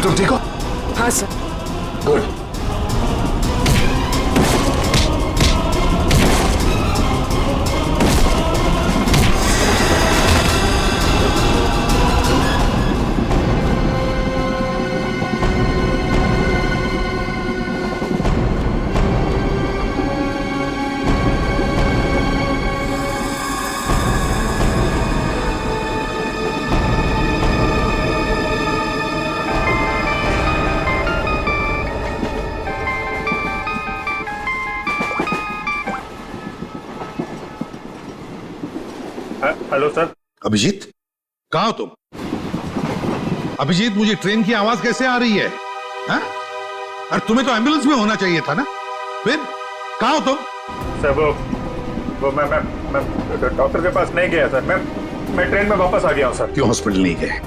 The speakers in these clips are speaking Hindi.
तुम ठीक हो? हाँ sir. Good. Hello sir. Abhijit, कहाँ हो तुम? अभिजीत, मुझे ट्रेन की आवाज कैसे आ रही है? हाँ? अरे तुम्हें तो एम्बुलेंस में होना चाहिए था ना। फिर कहाँ हो तुम? सर वो मैं डॉक्टर के पास नहीं गया सर। मैं ट्रेन में वापस आ गया हूँ सर। क्यों हॉस्पिटल नहीं गए?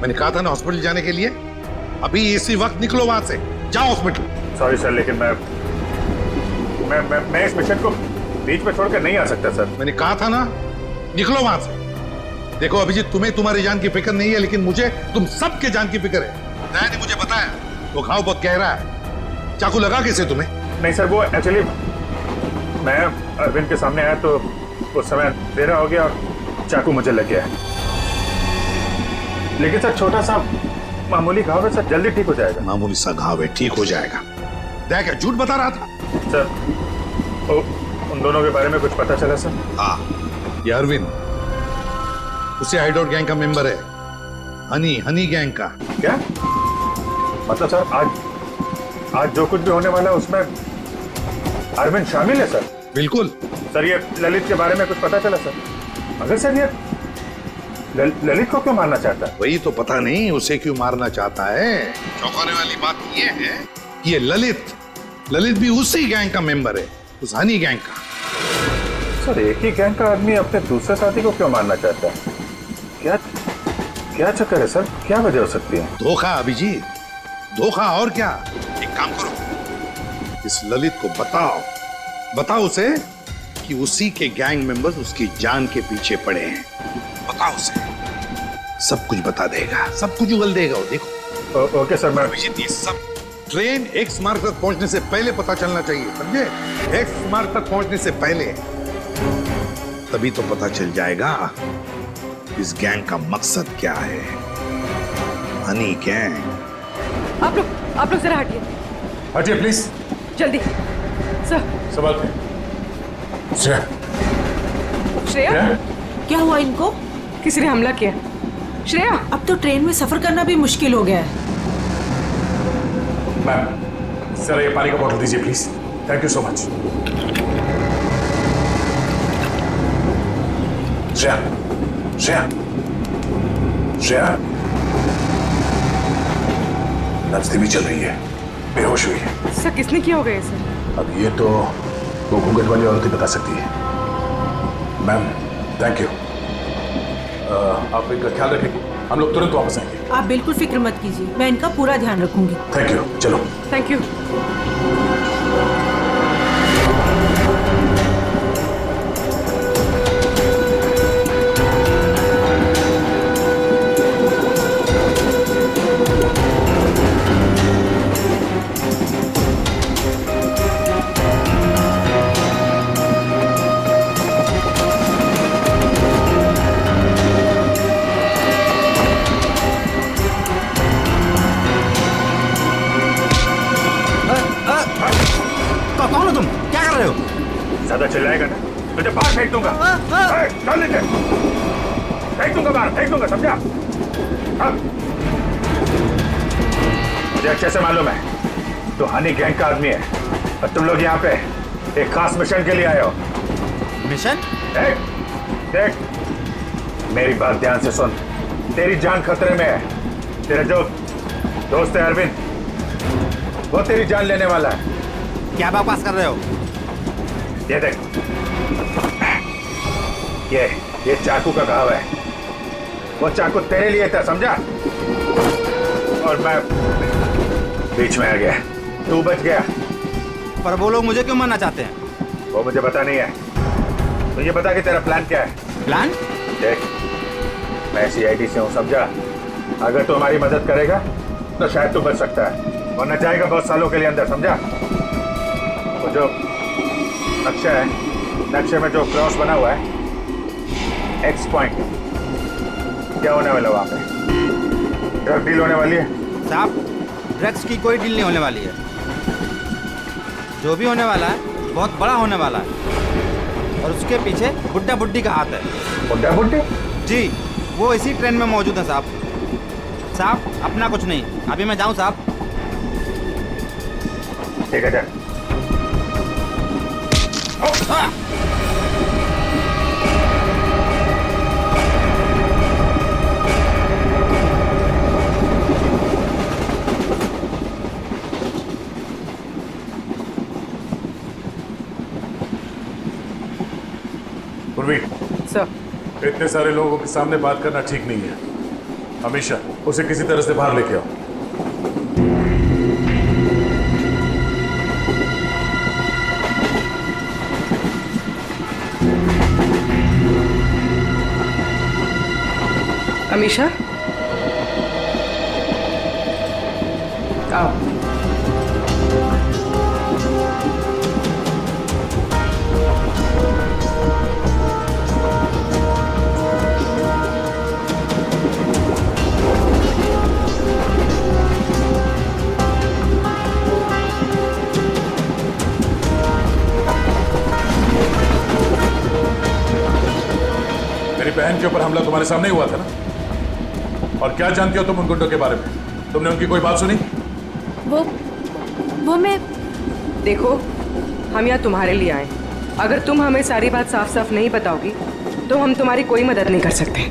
मैंने कहा था ना हॉस्पिटल जाने के लिए। अभी इसी वक्त निकलो वहां से, जाओ हॉस्पिटल। सॉरी सर, लेकिन मैं इस मिशन को बीच में छोड़कर नहीं आ सकता सर। मैंने कहा था ना, निकलो वहां से। देखो अभिजीत, तुम्हें तुम्हारी जान की फिक्र नहीं है, लेकिन मुझे तुम सबके जान की फिक्र है। दया ने मुझे बताया वो घाव बहुत गहरा है। चाकू लगा कैसे तुम्हें? नहीं सर, वो एक्चुअली मैं अरविंद के सामने आया तो उस समय देर हो गया और चाकू मुझे लग गया। लेकिन सर छोटा सा मामूली घाव है सर, जल्दी ठीक हो जाएगा। मामूली सा घाव है, ठीक हो जाएगा। दया क्या झूठ बता रहा था? सर उन दोनों के बारे में कुछ पता चला सर? हाँ, ये अरविंद उसे हाइडआउट गैंग का मेंबर है। हनी गैंग का। क्या मतलब सर? आज जो कुछ भी होने वाला है उसमें अरविंद शामिल है सर? बिल्कुल। सर ये ललित के बारे में कुछ पता चला सर? मगर सर ये ललित को क्यों मारना चाहता है? वही तो पता नहीं उसे क्यों मारना चाहता है। चौंकाने वाली बात ये है कि ये ललित भी उसी गैंग का मेंबर है, उस हनी गैंग का। सर एक ही गैंग का आदमी अपने दूसरे साथी को क्यों मारना चाहता है? क्या चक्कर है सर? क्या वजह हो सकती है? धोखा अभिजीत, धोखा। और क्या? एक काम करो, इस ललित को बताओ उसे कि उसी के गैंग मेंबर्स उसकी जान के पीछे पड़े हैं। बताओ उसे, सब कुछ बता देगा, सब कुछ उगल देगा वो। देखो। Okay sir. मैं अभिजीत, ये सब ट्रेन एक्स मार्ग तक पहुंचने से पहले पता चलना चाहिए, समझे? एक्स मार्ग तक पहुंचने से पहले, तभी तो पता चल जाएगा इस गैंग का मकसद क्या है। हनी गैंग। आप लोग जरा हटिए। हटिए प्लीज, जल्दी। सर। संभाल के। श्रेया, क्या हुआ इनको? किसी ने हमला किया। श्रेया, अब तो ट्रेन में सफर करना भी मुश्किल हो गया है। मैम, सर ये पानी का बोतल दीजिए please. Thank you so much. Shreya नब्ज धीमी चल रही है, बेहोश हुई है। सर किसने किया होगा ये सर? अब ये तो वो घूंघट वाली औरत ही बता सकती है। Ma'am thank you. आप इनका ख्याल रखेंगे, हम लोग तुरंत वापस आएंगे। आप बिल्कुल फिक्र मत कीजिए, मैं इनका पूरा ध्यान रखूंगी। Thank you. चलो। Thank you. कौन हो तुम? क्या कर रहे हो? ज्यादा चिल्लाएगा ना तुझे बाहर फेंक दूंगा। चल नीचे, फेंक दूंगा बाहर, फेंक दूंगा, समझा? हाँ। मुझे अच्छे से मालूम है तो हनी गैंग का आदमी है और तुम लोग यहाँ पे एक खास मिशन के लिए आए हो। मिशन? देख मेरी बात ध्यान से सुन। तेरी जान खतरे में है। तेरा जो दोस्त है अरविंद, वो तेरी जान लेने वाला है। क्या बकवास कर रहे हो? ये देख, ये चाकू का घाव है। वो चाकू तेरे लिए था, समझा? और मैं बीच में आ गया, तू बच गया। पर वो लोग मुझे क्यों मारना चाहते हैं? वो मुझे पता नहीं है। तो ये बता कि तेरा प्लान क्या है? प्लान? देख मैं CID से हूँ, समझा? अगर तू हमारी मदद करेगा तो शायद तू बच सकता है, वरना जाएगा बहुत सालों के लिए अंदर, समझा? वो जो नक्शा है, नक्शे में जो क्रॉस बना हुआ है, एक्स पॉइंट, क्या होने वाला वहां पे? ड्रग डील होने वाली है? साहब, ड्रग्स की कोई डील नहीं होने वाली है। जो भी होने वाला है बहुत बड़ा होने वाला है, और उसके पीछे बुड्ढा बुड्ढी का हाथ है। बुड्ढा बुड्ढी? जी, वो इसी ट्रेन में मौजूद है साहब। साहब, अपना कुछ नहीं, अभी मैं जाऊं साहब? ठीक है, चल। पूर्वी, सर इतने सारे लोगों के सामने बात करना ठीक नहीं है। हमेशा उसे किसी तरह से बाहर लेके आओ। अमीशा, आओ। मेरी बहन के ऊपर हमला तुम्हारे सामने ही हुआ था ना? और क्या जानती हो तुम उन गुंडों के बारे में? तुमने उनकी कोई बात सुनी? वो मैं देखो, हम यहाँ तुम्हारे लिए आए। अगर तुम हमें सारी बात साफ साफ नहीं बताओगी तो हम तुम्हारी कोई मदद नहीं कर सकते।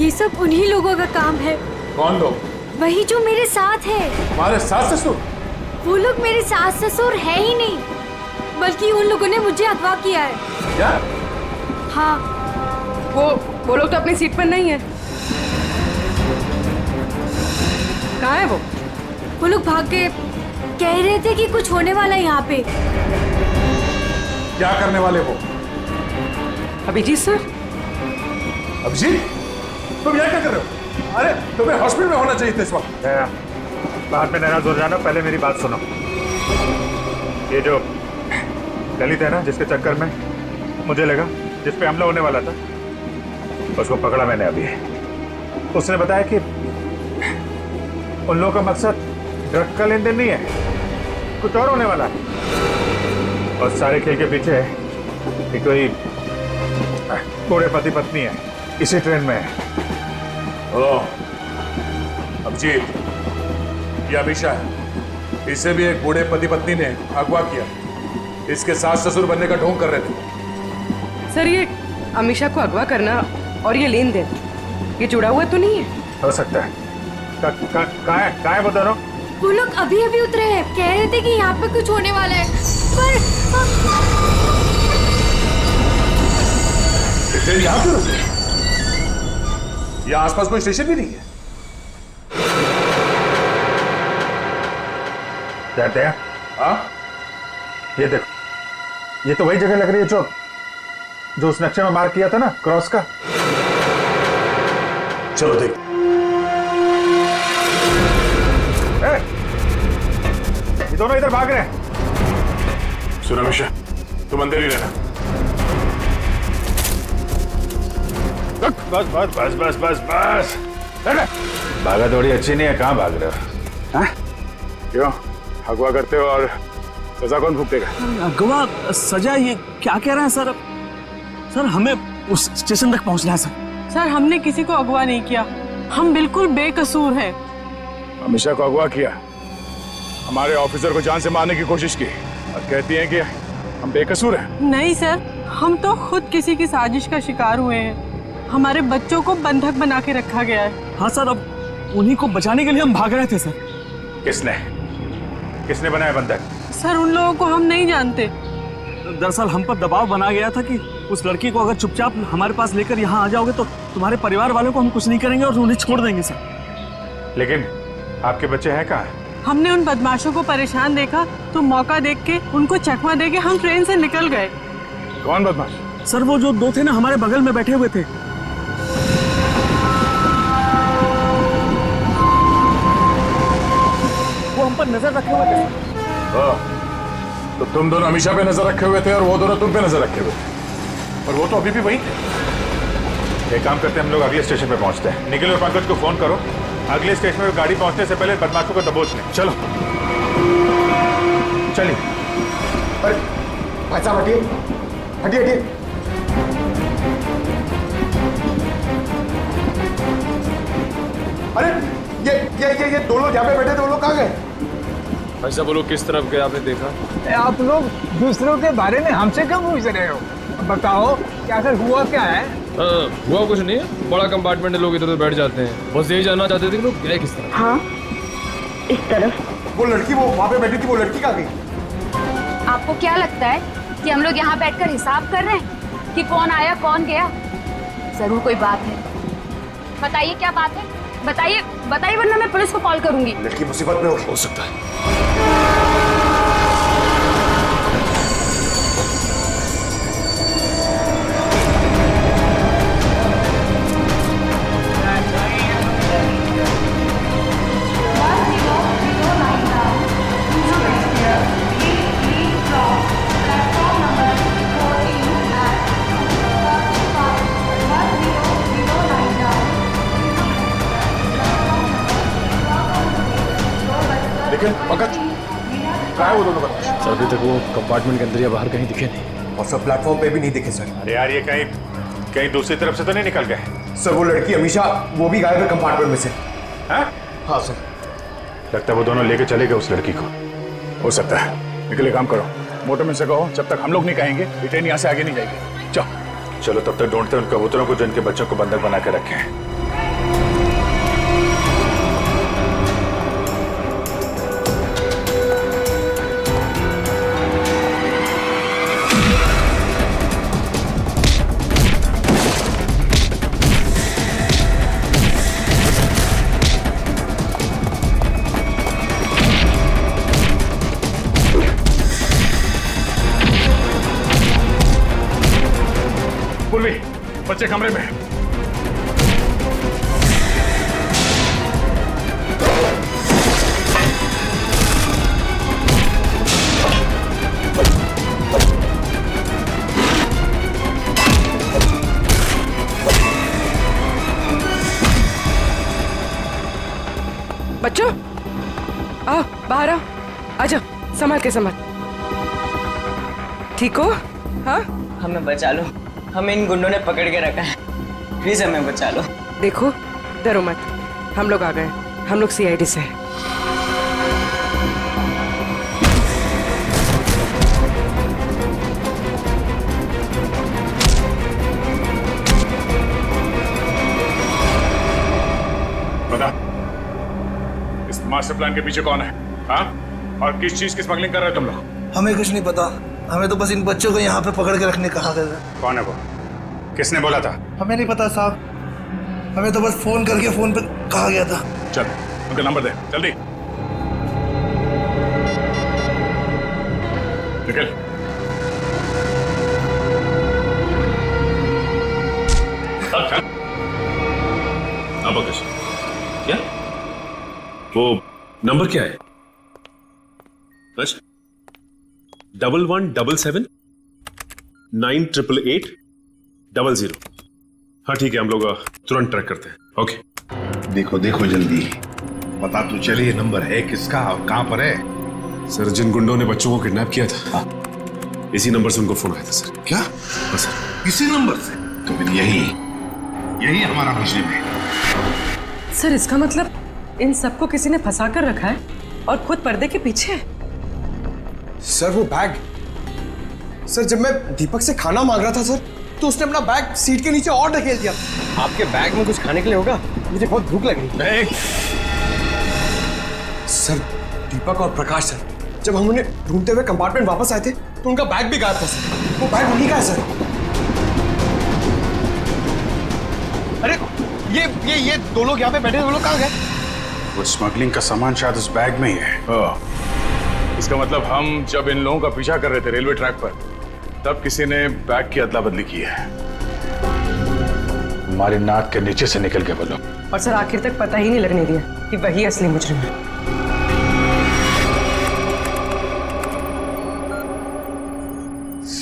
ये सब उन्हीं लोगों का काम है। कौन लोग? वही जो मेरे साथ है। तुम्हारे सास ससुर? वो लोग मेरे सास ससुर है ही नहीं, बल्कि उन लोगों ने मुझे अगवा किया है। क्या? हाँ, वो लोग तो अपनी सीट पर नहीं है। कहाँ है वो? वो लोग भाग गए। कह रहे थे कि कुछ होने वाला है यहाँ पे। क्या करने वाले वो? अभिजीत सर। अभिजीत, तुम यहाँ क्या कर रहे हो? अरे तुम्हें हॉस्पिटल में होना चाहिए था इस वक्त। बाद में नाराज हो जाना, पहले मेरी बात सुनो। ये जो ललित है ना, जिसके चक्कर में मुझे लगा जिस पे हमला होने वाला था, उसको पकड़ा मैंने अभी। उसने बताया कि उन लोगों का मकसद ड्रग का लेन देन नहीं है, कुछ और होने वाला है। और सारे खेल के पीछे कि कोई बूढ़े पति पत्नी है, इसी ट्रेन में है। ओह, अभिजीत, ये अमीशा है। इसे भी एक बूढ़े पति पत्नी ने अगवा किया। इसके सास ससुर बनने का ढोंग कर रहे थे। सर, ये अमीशा को अगवा करना और ये लेन देन, ये जुड़ा हुआ तो नहीं है? हो सकता है। कहाँ है वो दोनों? वो लोग अभी अभी उतरे हैं। कह रहे थे कि यहाँ पे कुछ होने वाला है, पर ट्रेन यहाँ क्यों रुकी? यहाँ आसपास कोई स्टेशन भी नहीं है। जानते हैं? हाँ? ये देखो, ये तो वही जगह लग रही है जो उस नक्शे में मार्क किया था ना, क्रॉस का। चलो देख। ये दोनों इधर भाग रहे हैं। सुनो अमीशा, तुम अंदर ही रहना। बस बस बस बस बस बस। भागा दौड़ी अच्छी नहीं है, कहाँ भाग रहे हो? क्यों अगवा करते हो और सजा कौन भुगतेगा? अगवा सजा? ये क्या कह रहे हैं सर? सर, हमें उस स्टेशन तक पहुंचना है सर। सर, हमने किसी को अगवा नहीं किया, हम बिल्कुल बेकसूर हैं। अमीशा को अगवा किया, हमारे ऑफिसर को जान से मारने की कोशिश की, और कहती हैं कि हम बेकसूर हैं। नहीं सर, हम तो खुद किसी की साजिश का शिकार हुए हैं। हमारे बच्चों को बंधक बना के रखा गया है। हाँ सर, अब उन्हीं को बचाने के लिए हम भाग रहे थे सर। किसने बनाया बंधक? सर, उन लोगों को हम नहीं जानते। दरअसल हम पर दबाव बना गया था कि उस लड़की को अगर चुपचाप हमारे पास लेकर यहाँ आ जाओगे तो तुम्हारे परिवार वालों को हम कुछ नहीं करेंगे और उन्हें छोड़ देंगे सर। लेकिन आपके बच्चे हैं कहाँ? हमने उन बदमाशों को परेशान देखा तो मौका देख के उनको चकमा दे के हम ट्रेन से निकल गए। कौन बदमाश? सर, वो जो दो थे ना, हमारे बगल में बैठे हुए थे। पर नजर रखे हुए थे। तो तुम दोनों अमीशा पे नजर रखे हुए थे और वो दोनों तुम पे नजर रखे हुए थे, और वो तो अभी भी वही थे। एक काम करते हैं, हम लोग अगले स्टेशन पे पहुंचते हैं। निखिल और पंकज को फोन करो, अगले स्टेशन पे गाड़ी पहुंचने से पहले बदमाशों को दबोच लें। चलो चलिए। अरे भाई साहब हटिए हटिए हटिए। अरे ये दो लोग यहाँ पे बैठे थे, वो लोग कहाँ गए? ऐसा बोलो, किस तरफ गए आपने देखा? आप लोग दूसरों के बारे में हमसे क्यों पूछ रहे हो? बताओ क्या आखिर हुआ क्या है? हुआ कुछ नहीं है, बड़ा कंपार्टमेंट है, लोग इधर उधर बैठ जाते हैं। बस यही जानना चाहते थे कि लोग गए किस तरफ। हाँ, इस तरफ। वो लड़की वो वहाँ पे बैठी थी, वो लड़की कहाँ गई? आपको क्या लगता है कि हम लोग यहाँ बैठकर हिसाब कर रहे हैं कि कौन आया कौन गया? जरूर कोई बात है। बताइए क्या बात है, बताइए बताइए, वरना मैं पुलिस को कॉल करूंगी। लड़की मुसीबत में हो सकता है। लेकिन पंकज क्या है वो दोनों बदमाश? सर अभी तक वो कंपार्टमेंट के अंदर या बाहर कहीं दिखे नहीं। और सब प्लेटफॉर्म पे भी नहीं दिखे सर। अरे यार, ये कहीं कहीं दूसरी तरफ से तो नहीं निकल गए? सर वो लड़की अमीशा वो भी गायब है कंपार्टमेंट में से। हाँ हाँ सर। लगता है वो दोनों लेके चले गए उस लड़की को। हो सकता है। निकले काम करो, मोटर में से कहो जब तक हम लोग नहीं कहेंगे ये ट्रेन यहाँ से आगे नहीं जाएगी। चलो तब तक ढूंढते हैं उन कबूतरों को जो इनके बच्चों को बंधक बना के रखे हैं। पूर्वी, बच्चे कमरे में। बच्चों आओ बाहर आओ, आजा, संभाल के संभाल। ठीक हो? हाँ, हमें बचा लो, हमें इन गुंडों ने पकड़ के रखा है, प्लीज हमें बचा लो। देखो डरो मत, हम लोग आ गए, हम लोग सीआईडी से हैं। बता, इस मास्टर प्लान के पीछे कौन है? हाँ? और किस चीज की स्मगलिंग कर रहे हो तुम लोग? हमें कुछ नहीं पता, हमें तो बस इन बच्चों को यहाँ पे पकड़ के रखने कहा गया। कौन है वो? किसने बोला था? हमें नहीं पता साहब, हमें तो बस फोन करके फोन पे कहा गया था। चल उनका नंबर दे जल्दी। निकल। अब क्या वो नंबर क्या है? 1177988800। हाँ ठीक है, हम लोग तुरंत ट्रैक करते हैं। ओके देखो देखो जल्दी, पता तो चले ये नंबर है किसका और कहां पर है। सर, जिन गुंडों ने बच्चों को किडनैप किया था, इसी नंबर से उनको फोन आया था सर। क्या? हाँ सर। इसी नंबर से? तो फिर यही हमारा मिशन है। सर इसका मतलब इन सबको किसी ने फंसा कर रखा है और खुद पर्दे के पीछे है। सर वो बैग, सर जब मैं दीपक से खाना मांग रहा था सर, तो उसने अपना बैग सीट के नीचे और ढकेल दिया। आपके बैग में कुछ खाने के लिए होगा, मुझे बहुत भूख लग रही है। सर दीपक और प्रकाश सर जब हम उन्हें ढूंढते हुए कंपार्टमेंट वापस आए थे तो उनका बैग भी गायब था सर। वो बैग वहीं का है सर। अरे ये दो लोग यहाँ पे बैठे, वो लोग कहाँ गए? वो स्मगलिंग का सामान शायद उस बैग में ही है। इसका मतलब हम जब इन लोगों का पीछा कर रहे थे रेलवे ट्रैक पर, तब किसी ने बैग की अदला बदली की है। हमारी नाक के नीचे से निकल गए वो लोग। और सर आखिर तक पता ही नहीं लगने दिया कि वही असली मुजरिम है।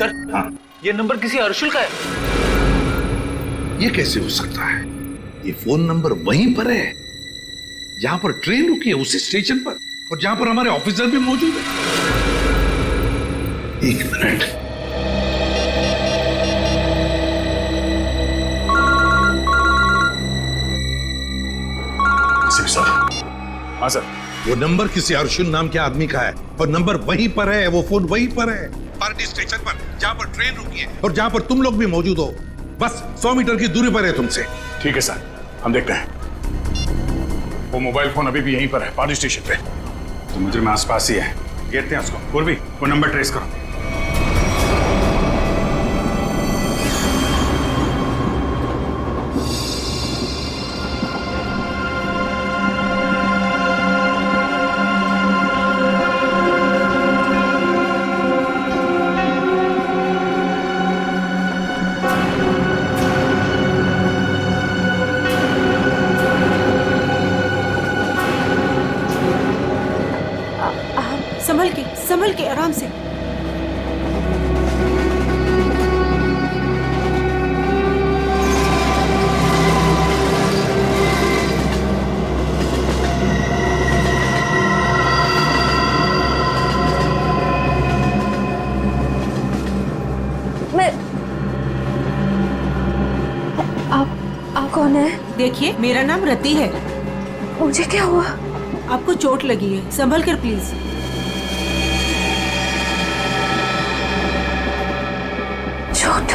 सर हाँ, ये नंबर किसी अर्शुल का है। ये कैसे हो सकता है? ये फोन नंबर वहीं पर है जहां पर ट्रेन रुकी है, उसी स्टेशन पर, और जहां पर हमारे ऑफिसर भी मौजूद है। एक मिनट। सर। हाँ सर। वो नंबर किसी अर्जुन नाम के आदमी का है और नंबर वहीं पर है, वो फोन वहीं पर है, पार्टी स्टेशन पर, जहां पर ट्रेन रुकी है और जहां पर तुम लोग भी मौजूद हो। बस 100 मीटर की दूरी पर है तुमसे। ठीक है सर, हम देखते हैं। वो मोबाइल फोन अभी भी यहीं पर है, पार्टी स्टेशन पे। तो मुझे में आसपास ही है, घेरते हैं उसको। पूर्वी, वो नंबर ट्रेस करो। संभल के आराम से। आप कौन है? देखिए, मेरा नाम रति है। मुझे क्या हुआ? आपको चोट लगी है, संभल कर प्लीज। चोट?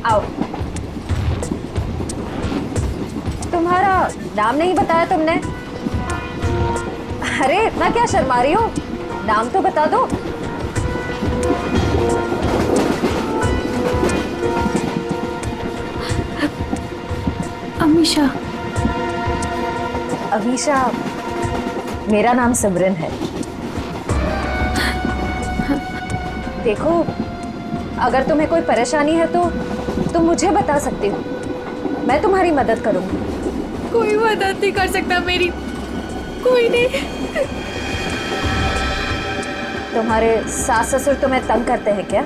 आओ। तुम्हारा नाम नहीं बताया तुमने? अरे इतना क्या शर्मा रही हो? नाम तो बता दो। अमीशा। अमीशा, मेरा नाम सिमरन है। देखो, अगर तुम्हें कोई परेशानी है तो तुम मुझे बता सकती हो, मैं तुम्हारी मदद करूंगी। कोई मदद नहीं कर सकता मेरी, कोई नहीं। तुम्हारे सास ससुर तुम्हें तंग करते हैं क्या?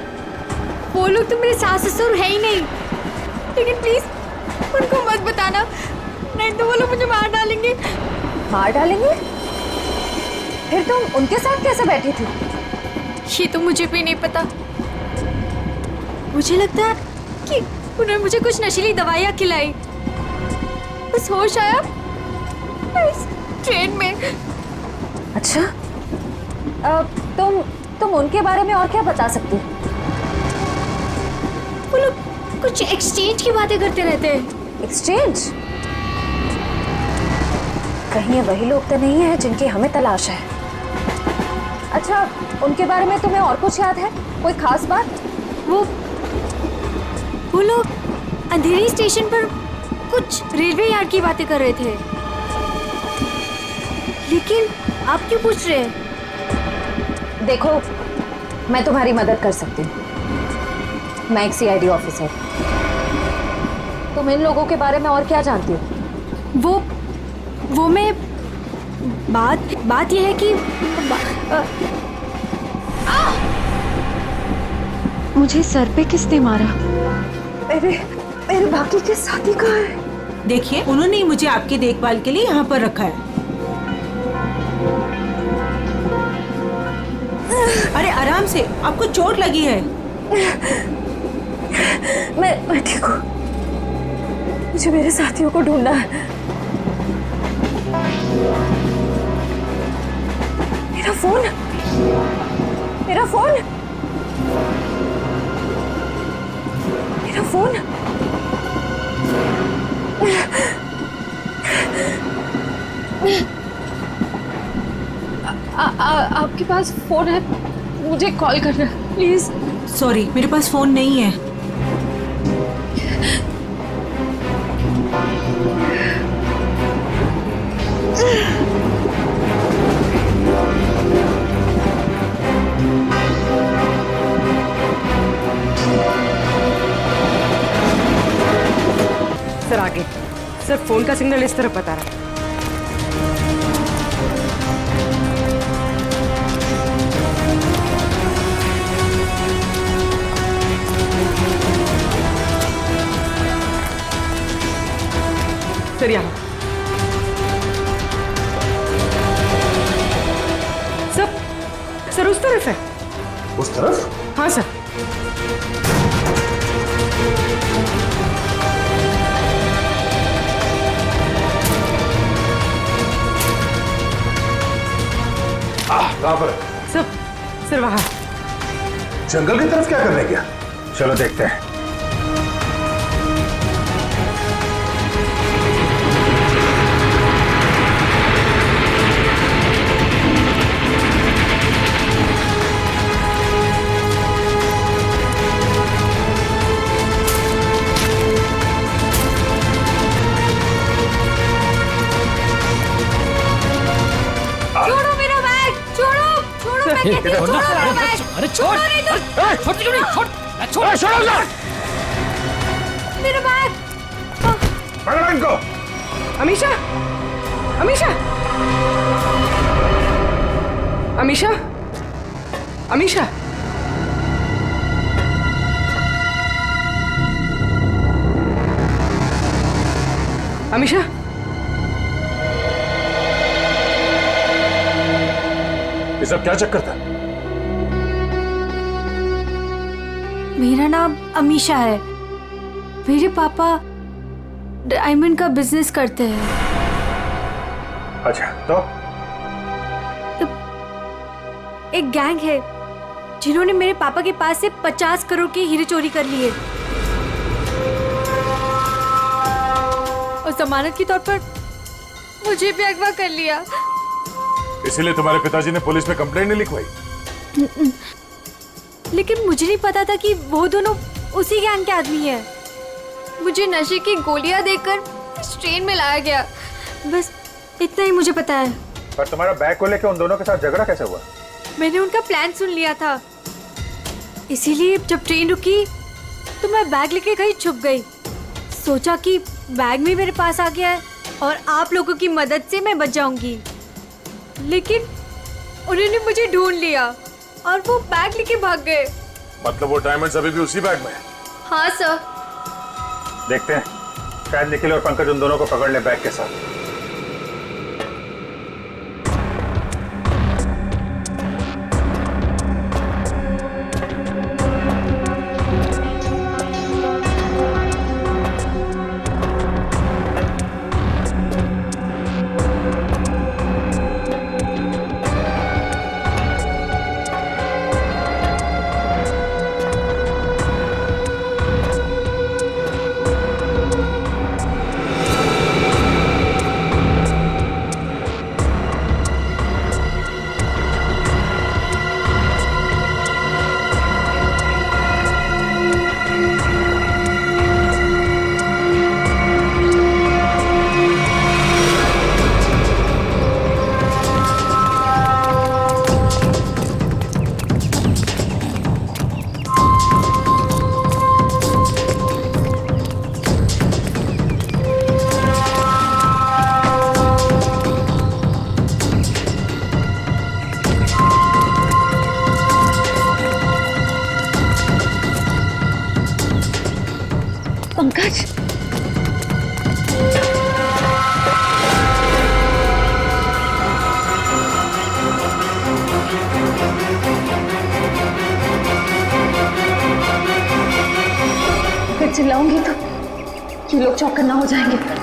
वो लोग तो मेरे सास ससुर है ही नहीं, लेकिन प्लीज उनको मत बताना, नहीं तो वो लोग मुझे मार डालेंगे। मार डालेंगे? फिर तुम उनके साथ कैसे बैठी थी? ये तो मुझे भी नहीं पता। मुझे लगता है कि उन्होंने मुझे कुछ नशीली दवाइयाँ खिलाई, बस होश आया इस ट्रेन में। अच्छा, तुम उनके बारे में और क्या बता सकती हो? वो लोग कुछ एक्सचेंज की बातें करते रहते हैं। एक्सचेंज? कहीं ये वही लोग तो नहीं है जिनकी हमें तलाश है? अच्छा, उनके बारे में तुम्हें और कुछ याद है? कोई खास बात? वो लोग अंधेरी स्टेशन पर कुछ रेलवे यार्ड की बातें कर रहे थे। लेकिन आप क्यों पूछ रहे हैं? देखो, मैं तुम्हारी मदद कर सकती हूँ। मैं एक सीआईडी ऑफिसर। तुम इन लोगों के बारे में और क्या जानती हो? वो मैं बात यह है कि मुझे सर पे किसने मारा? मेरे बाकी के साथी कहाँ है? देखिए, उन्होंने ही मुझे आपकी देखभाल के लिए यहाँ पर रखा है। अरे आराम से, आपको चोट लगी है। मैं ठीक हूँ। मुझे मेरे साथियों को ढूंढना है। मेरा फोन, मेरा फोन, मेरा फोन। आपके पास फोन है? मुझे कॉल करना प्लीज। सॉरी, मेरे पास फोन नहीं है। सर आगे, सर फोन का सिग्नल इस तरफ बता रहा है। सर उस तरफ है। उस तरफ? हाँ सर। कहाँ पर? सर वहाँ। जंगल की तरफ क्या करने गया? चलो देखते हैं। छोड़ो मेरा बैग, छोड़ो छोड़ो, मैं कहती हूँ छोड़ो मेरा बैग। अरे छोड़, नहीं तो छोड़ क्यों नहीं, छोड़, छोड़, छोड़ो मेरा बैग। पकड़ो इनको। अमीशा, अमीशा, अमीशा, अमीशा। अमीशा, ये सब क्या चक्कर था? मेरा नाम अमीशा है। मेरे पापा डायमंड का बिजनेस करते हैं। अच्छा तो एक गैंग है जिन्होंने मेरे पापा के पास से 50 करोड़ के हीरे चोरी कर लिए और जमानत के तौर पर मुझे भी अगवा कर लिया। इसीलिए तुम्हारे पिताजी ने पुलिस में कंप्लेंट नहीं लिखवाई? लेकिन मुझे नहीं पता था कि वो दोनों उसी गैंग के आदमी हैं। मुझे नशे की गोलियां देकर इस ट्रेन में लाया गया, बस इतना ही मुझे पता है। पर तुम्हारा बैग को लेकर उन दोनों के साथ झगड़ा कैसे हुआ? मैंने उनका प्लान सुन लिया था, इसीलिए जब ट्रेन रुकी तो मैं बैग लेके कहीं छुप गई। सोचा कि बैग भी मेरे पास आ गया है और आप लोगों की मदद से मैं बच जाऊंगी। लेकिन उन्होंने मुझे ढूंढ लिया और वो बैग लेके भाग गए। मतलब वो डायमंड्स अभी भी उसी बैग में है? हाँ सर। देखते हैं, शायद निखिल और पंकज उन दोनों को पकड़ ले बैग के साथ। पंकज, अगर चिल्लाऊंगी तो ये लोग चौकन्ना हो जाएंगे।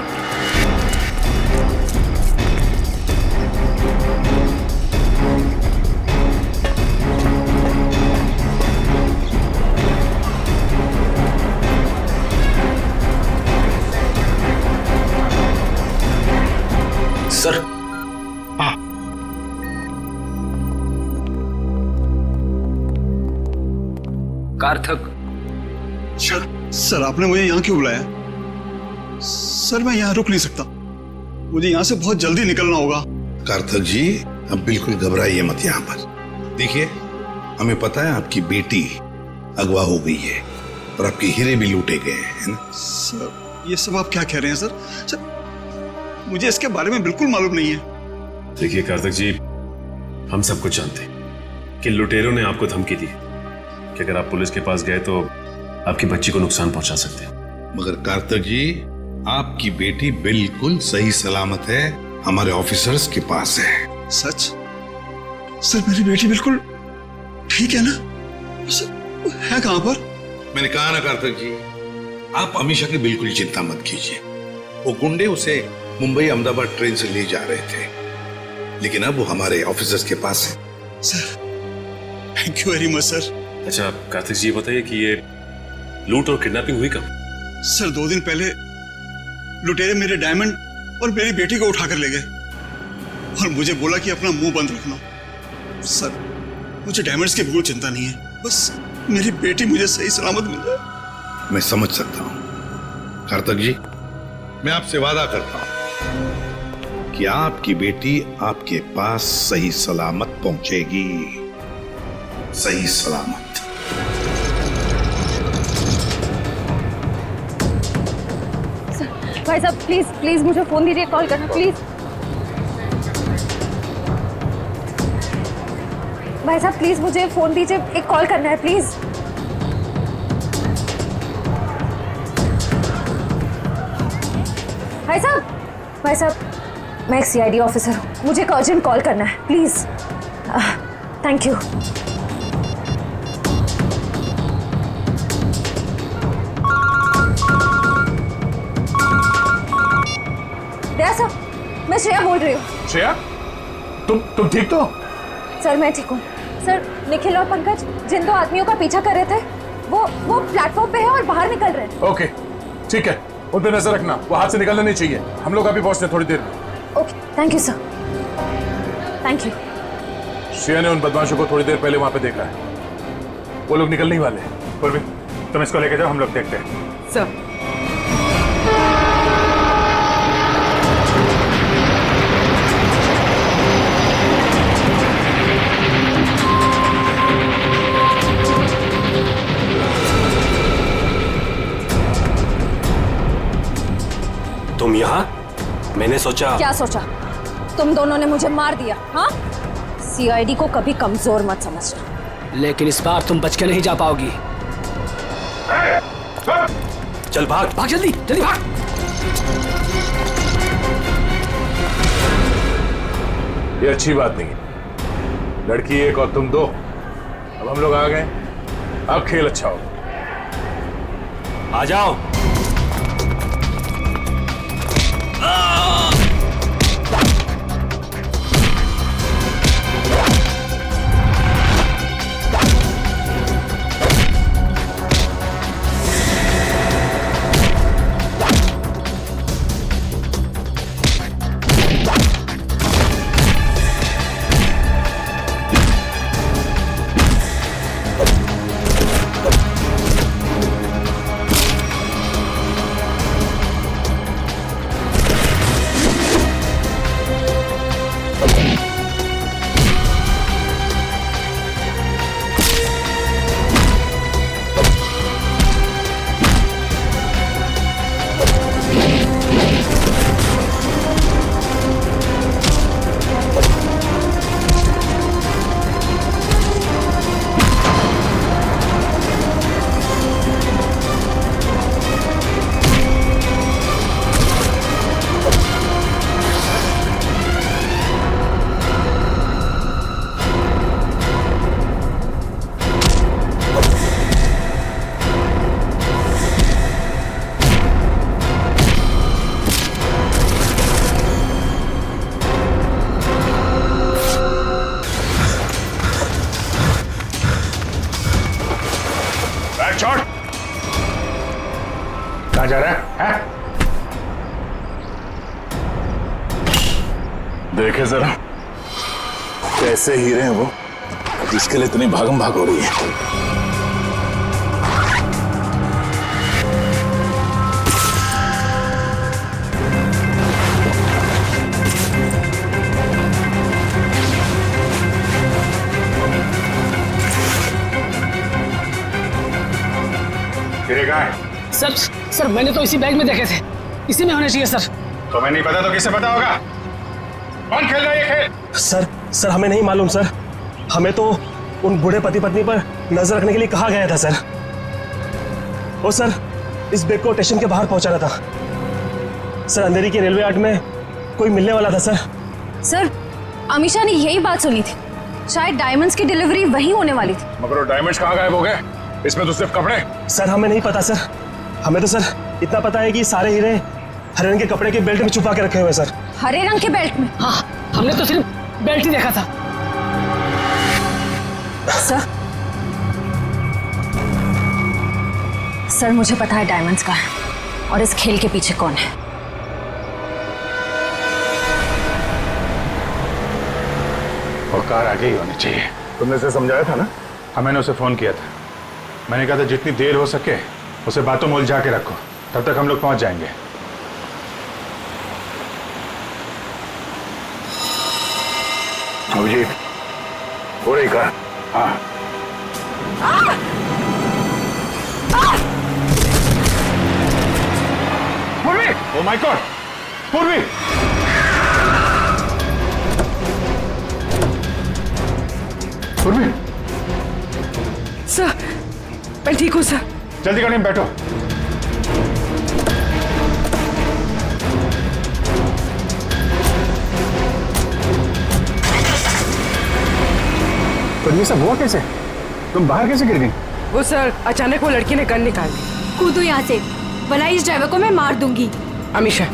सर, कार्थक। सर आपने मुझे यहाँ क्यों बुलाया? सर मैं यहाँ रुक नहीं सकता, मुझे यहाँ से बहुत जल्दी निकलना होगा। कार्थक जी, अब बिल्कुल घबराइए मत यहाँ पर। देखिए, हमें पता है आपकी बेटी अगवा हो गई है और आपके हीरे भी लूटे गए हैं, है ना? सर ये सब आप क्या कह रहे हैं? सर मुझे इसके बारे में बिल्कुल मालूम नहीं है। देखिए कार्थक जी, हम सब कुछ जानते हैं कि लुटेरों ने आपको धमकी दी कि अगर आप पुलिस के पास गए तो आपकी बच्ची को नुकसान पहुंचा सकते हैं। मगर कार्थक जी, आपकी बेटी बिल्कुल सही सलामत है, हमारे ऑफिसर्स के पास है। सच? सर मेरी बेटी बिल्कुल ठीक है ना? सर है कहां पर? मैंने कहा ना कार्तिक जी, आप अमीषा की बिल्कुल चिंता मत कीजिए। वो गुंडे उसे मुंबई अहमदाबाद ट्रेन से ले जा रहे थे, लेकिन अब वो हमारे ऑफिसर्स के पास है। Sir thank you very much sir. अच्छा कार्तिक जी, ये बताइए कि ये लूट और किडनैपिंग हुई कब? सर 2 दिन पहले लुटेरे मेरे डायमंड और मेरी बेटी को उठाकर ले गए और मुझे बोला कि अपना मुंह बंद रखना। सर मुझे डायमंड्स की बिल्कुल चिंता नहीं है, बस मेरी बेटी मुझे सही सलामत मिल जाए। मैं समझ सकता हूं कार्तिक जी, मैं आपसे वादा करता हूं कि आपकी बेटी आपके पास सही सलामत पहुंचेगी, सही सलामत। भाई साहब प्लीज प्लीज मुझे फोन दीजिए, कॉल करना प्लीज। भाई साहब प्लीज मुझे फोन दीजिए, एक कॉल करना है प्लीज। भाई साहब मैं एक सीआईडी ऑफिसर हूँ, मुझे एक अर्जेंट कॉल करना है please. Thank you. Daya sir, मैं श्रेया बोल रही हूँ। श्रेया, तुम ठीक तो? सर मैं ठीक हूँ। सर निखिल और पंकज जिन 2 आदमियों का पीछा कर रहे थे वो प्लेटफॉर्म पे है और बाहर निकल रहे हैं। ओके ठीक है, उन पे नजर रखना, वो हाथ से निकलना नहीं चाहिए। हम लोग अभी पहुंचते थोड़ी देर में। Okay thank you sir, thank you. Shreya ने उन बदमाशों को थोड़ी देर पहले वहां पे देखा है, वो लोग निकलने ही वाले हैं। पूर्वी तुम इसको लेके जाओ, हम लोग देखते हैं। सर तुम यहाँ? मैंने सोचा। क्या सोचा? तुम दोनों ने मुझे मार दिया। हाँ, सीआईडी को कभी कमजोर मत समझना। लेकिन इस बार तुम बच के नहीं जा पाओगी। चल भाग भाग, जल्दी जल्दी भाग। ये अच्छी बात नहीं, लड़की एक और तुम 2। अब हम लोग आ गए, अब खेल अच्छा हो। आ जाओ। कहाँ जा रहा है? देखे जरा कैसे हीरे हैं वो, जिसके लिए इतनी भागम भाग हो रही है। हीरे कहाँ है? सर मैंने तो इसी बैग में देखे थे, इसी में होने चाहिए सर। तुम्हें नहीं पता तो किसे पता होगा? कौन खेल रहा है ये खेल? सर हमें नहीं मालूम सर, हमें तो उन बूढ़े पति पत्नी पर नजर रखने के लिए कहा गया था सर। ओ सर, इस बैग को स्टेशन के बाहर पहुंचाना था सर। अंधेरी के रेलवे यार्ड में कोई मिलने वाला था सर। सर अमीषा ने यही बात सुनी थी शायद डायमंड्स की डिलीवरी वही होने वाली थी। मगर वो डायमंड्स कहाँ गायब हो गए? इसमें तो सिर्फ कपड़े। सर हमें नहीं पता सर, हमें तो सर इतना पता है कि सारे हीरे हरे रंग के कपड़े के बेल्ट में छुपा के रखे हुए सर। हरे रंग के बेल्ट में? हाँ, हमने तो सिर्फ बेल्ट ही देखा था। सर मुझे पता है डायमंड्स का है और इस खेल के पीछे कौन है। और कार आगे ही होनी चाहिए। तुमने उसे समझाया था ना? हाँ, मैंने उसे फोन किया था। मैंने कहा था जितनी देर हो सके उसे बातों में उलझा के रखो, तब तक हम लोग पहुंच जाएंगे। अभिजीत, हो रही कार? हाँ। पूर्वी! Oh my God! पूर्वी! पूर्वी! सर, मैं ठीक हूँ सर। जल्दी गाड़ी में बैठो। तो ये सब हुआ कैसे? तुम बाहर कैसे गिर गई? वो सर अचानक वो लड़की ने गन निकाल दी। कूदो यहाँ से, वरना इस ड्राइवर को मैं मार दूंगी। अमीशा,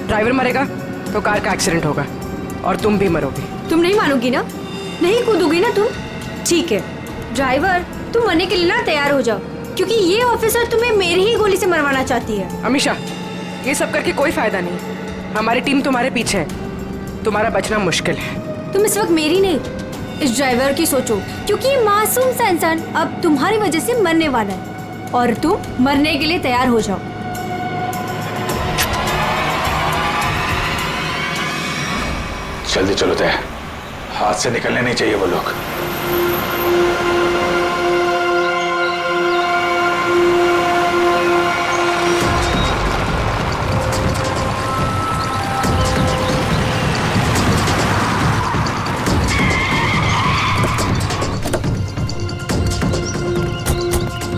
ड्राइवर मरेगा तो कार का एक्सीडेंट होगा और तुम भी मरोगे। तुम नहीं मानोगी ना? नहीं कूदोगी ना तुम? ठीक है ड्राइवर, तुम मरने के लिए ना तैयार हो जाओ, क्योंकि ये ऑफिसर तुम्हें मेरी ही गोली से मरवाना चाहती है। अमीशा, ये सब करके कोई फायदा नहीं। हमारी टीम तुम्हारे पीछे है, तुम्हारा बचना मुश्किल है। तुम इस वक्त मेरी नहीं, इस ड्राइवर की सोचो, क्योंकि ये मासूम सा इंसान अब तुम्हारी वजह से मरने वाला है और तुम मरने के लिए तैयार हो जाओ। जल्दी चलो तय, हाथ से निकलने नहीं चाहिए वो लोग।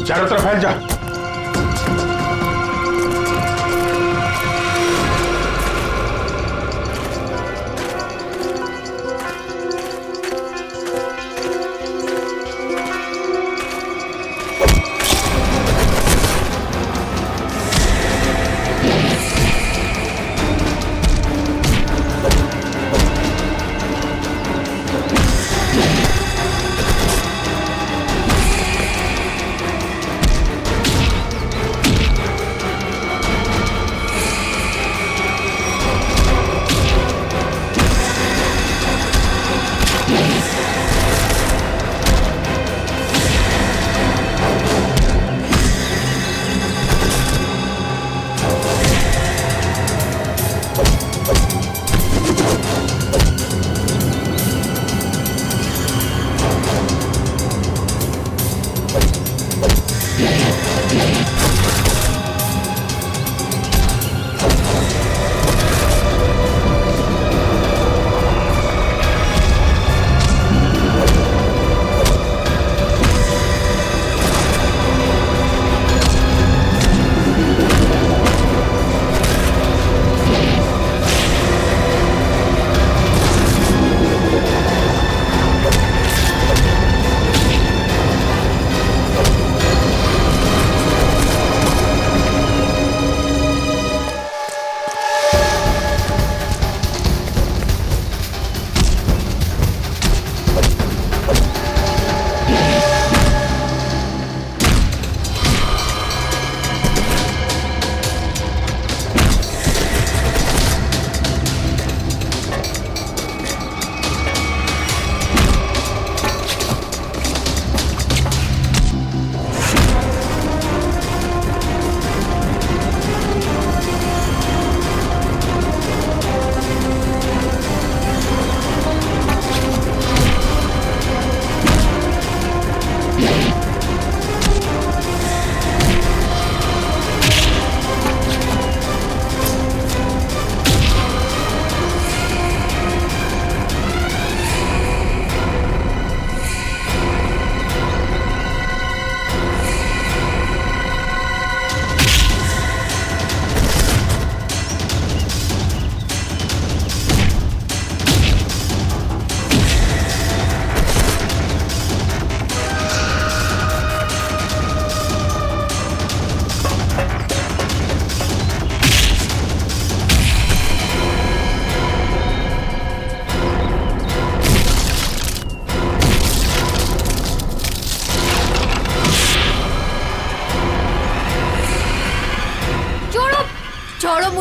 चारों तरफ फैल जा।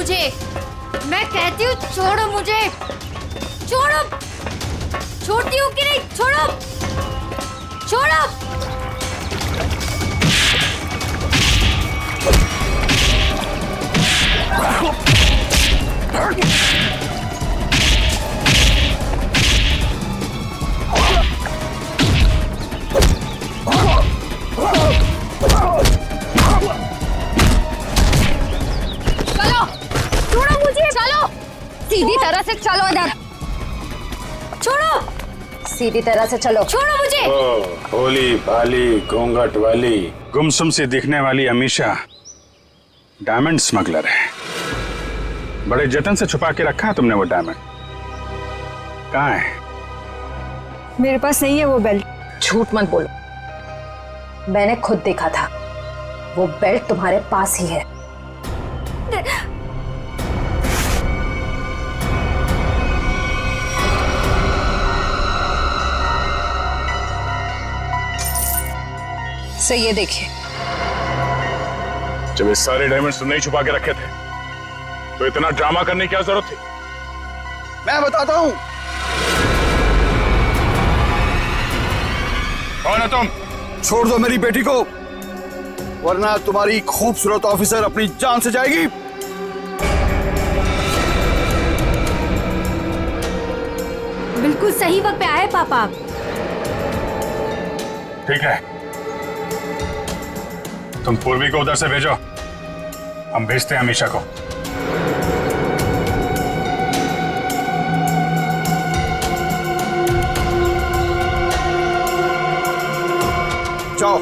मुझे, मैं कहती हूँ छोड़ो मुझे, छोड़ो। छोड़ती हूँ कि नहीं? छोड़ो, छोड़ो। चलो, छोड़ो मुझे, चलो सीधी तरह से चलो इधर, छोड़ो, सीधी तरह से चलो, छोड़ो मुझे। भोली भाली घूंघट वाली गुमसुम सी दिखने वाली अमीशा डायमंड स्मगलर है। बड़े जतन से छुपा के रखा है तुमने वो डायमंड, कहाँ है? मेरे पास नहीं है वो बेल्ट। झूठ मत बोलो, मैंने खुद देखा था, वो बेल्ट तुम्हारे पास ही है। सो ये देखिए, जब ये सारे डायमंड्स तुमने ही छुपा के रखे थे तो इतना ड्रामा करने की क्या जरूरत थी? मैं बताता हूँ। कौन है तुम? छोड़ दो मेरी बेटी को, वरना तुम्हारी खूबसूरत ऑफिसर अपनी जान से जाएगी। बिल्कुल सही वक्त पे आए पापा आप। ठीक है, तुम पूर्वी को उधर से भेजो, हम भेजते हैं अमीशा को। जाओ।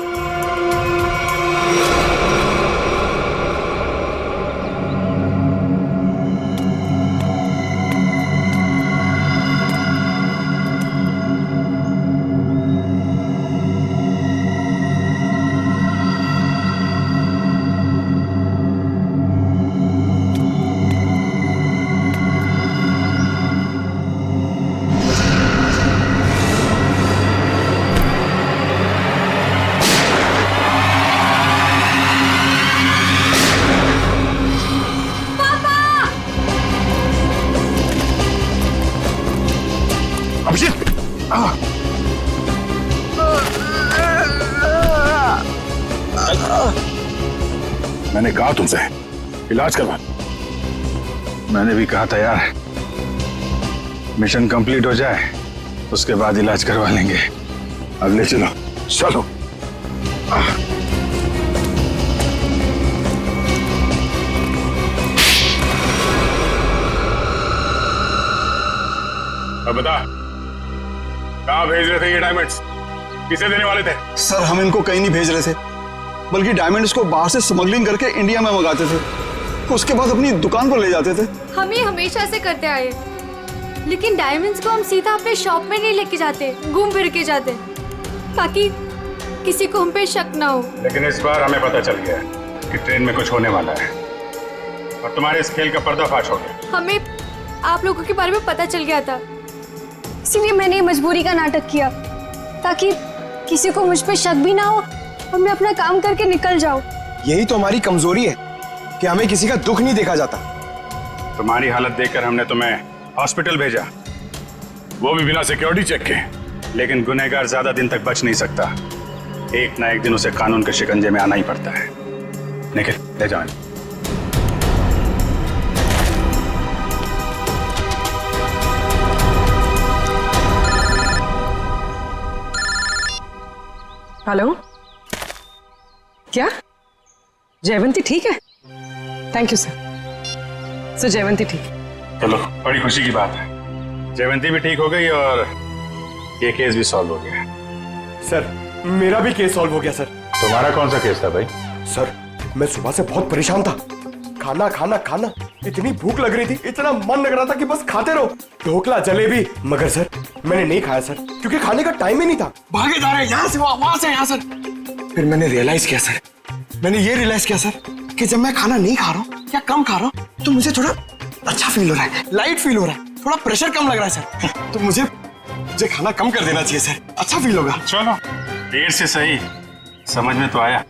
मैंने कहा तुमसे इलाज करवा। मैंने भी कहा था यार, मिशन कंप्लीट हो जाए उसके बाद इलाज करवा लेंगे। अब ले चलो, चलो। अब बता, कहाँ भेज रहे थे ये डायमंड्स? किसे देने वाले थे? सर हम इनको कहीं नहीं भेज रहे थे, बल्कि डायमंड्स को बाहर से स्मगलिंग करके इंडिया में मंगाते थे, उसके बाद अपनी दुकान पर ले जाते थे। हम ये हमेशा से करते आए, लेकिन डायमंड्स को हम सीधा अपने शॉप में नहीं लेके जाते, घूम फिर के जाते, ताकि किसी को हम पे शक ना हो। लेकिन इस बार हमें पता चल गया कि ट्रेन में कुछ होने वाला है और तुम्हारे इस खेल का पर्दाफाश हो गया। हमें आप लोगों के बारे में पता चल गया था, इसीलिए मैंने मजबूरी का नाटक किया, ताकि किसी को मुझ पे शक भी ना हो और मैं अपना काम करके निकल जाऊं। यही तो हमारी कमजोरी है कि हमें किसी का दुख नहीं देखा जाता। तुम्हारी हालत देखकर हमने तुम्हें हॉस्पिटल भेजा, वो भी बिना सिक्योरिटी चेक के। लेकिन गुनहगार ज्यादा दिन तक बच नहीं सकता, एक ना एक दिन उसे कानून के शिकंजे में आना ही पड़ता है। निखिल, ले जाओ। हेलो, क्या जयवंती ठीक है? Thank you sir. So Jayvanti ठीक है। चलो, बड़ी खुशी की बात है, जयवंती भी ठीक हो गई और ये केस भी सॉल्व हो गया। सर मेरा भी केस सॉल्व हो गया। सर तुम्हारा कौन सा केस था भाई? सर मैं सुबह से बहुत परेशान था, खाना खाना खाना, इतनी भूख लग रही थी, इतना मन लग रहा था कि बस खाते रहो, ढोकला जलेबी, मगर सर मैंने नहीं खाया सर, क्योंकि खाने का टाइम ही नहीं था। भागे जा रहे यहाँ से वहां से यहाँ सर। फिर मैंने रियलाइज किया सर, मैंने ये रियलाइज किया सर कि जब मैं खाना नहीं खा रहा हूँ या कम खा रहा हूँ तो मुझे थोड़ा अच्छा फील हो रहा है, लाइट फील हो रहा है, थोड़ा प्रेशर कम लग रहा है सर। तो मुझे खाना कम कर देना चाहिए सर, अच्छा फील होगा। चलो, देर से सही, समझ में तो आया।